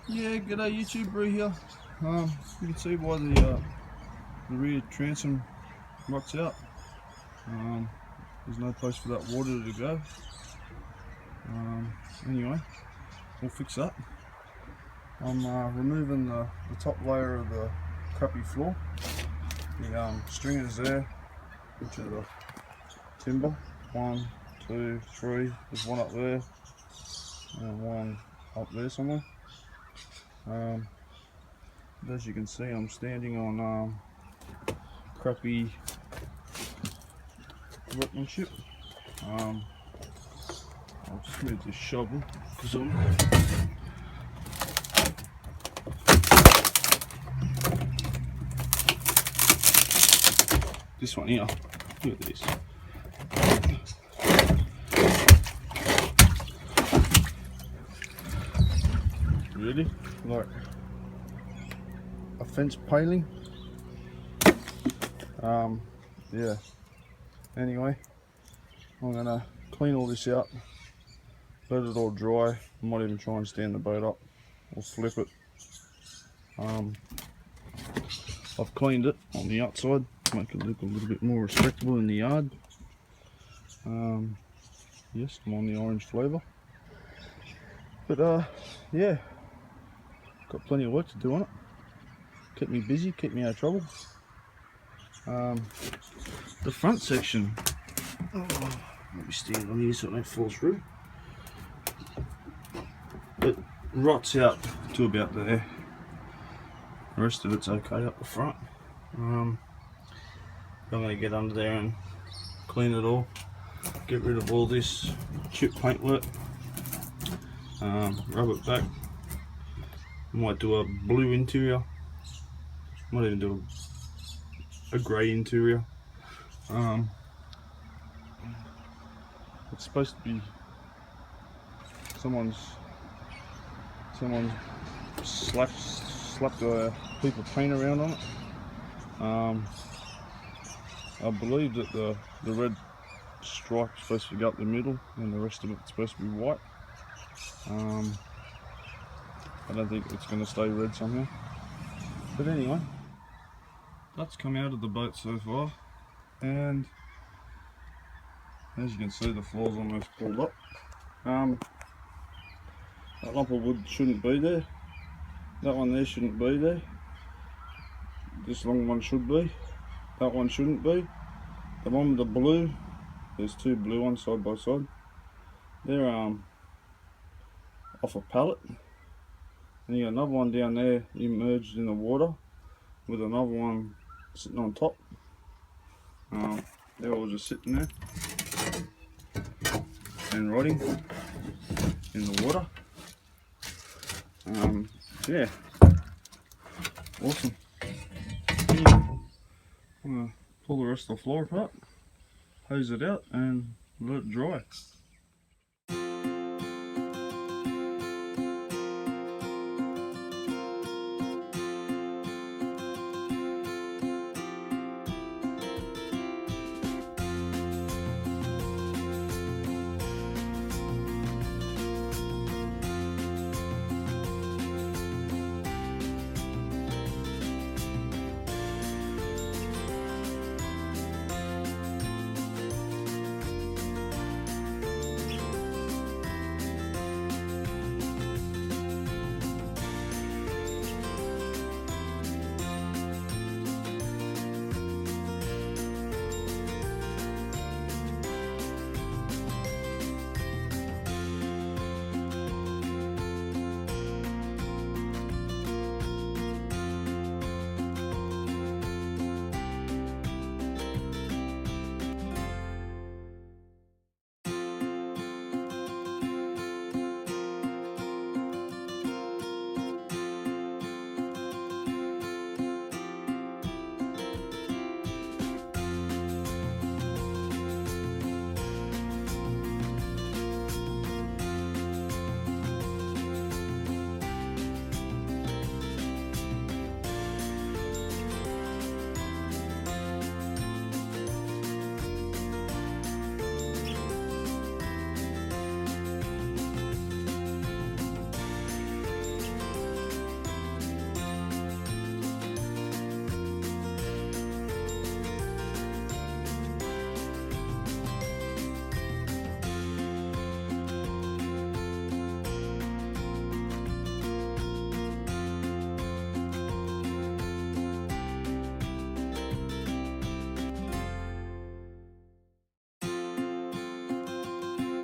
Yeah, g'day YouTube, Bree here. You can see why the rear transom rots out. There's no place for that water to go. Anyway, we'll fix that. I'm removing the top layer of the crappy floor. The stringers there, which are the timber. 1, 2, 3. There's one up there and one up there somewhere. As you can see, I'm standing on crappy workmanship. I'll just move this shovel because this one here. Look at this. Really? Like a fence paling. Yeah. Anyway, I'm gonna clean all this out, let it all dry. I might even try and stand the boat up or flip it. I've cleaned it on the outside to make it look a little bit more respectable in the yard. Yes, I'm on the orange flavour. But yeah, got plenty of work to do on it. Kept me busy, kept me out of trouble. The front section, let me stand on here so it don't fall through. It rots out to about there. The rest of it's okay up the front. I'm going to get under there and clean it all, get rid of all this chip paintwork, rub it back. Might do a blue interior, might even do a grey interior. It's supposed to be someone's slapped a heap of paint around on it. I believe that the red stripe is supposed to go up the middle and the rest of it's supposed to be white. I don't think it's going to stay red somehow. But anyway, that's come out of the boat so far, and as you can see, the floor's almost pulled up. That lump of wood shouldn't be there. That one there shouldn't be there. This long one should be. That one shouldn't be. The one with the blue, there's two blue ones side by side. They're off a pallet. And you got another one down there immersed in the water with another one sitting on top. They're all just sitting there and rotting in the water. Yeah, awesome. I'm gonna pull the rest of the floor apart, hose it out and let it dry.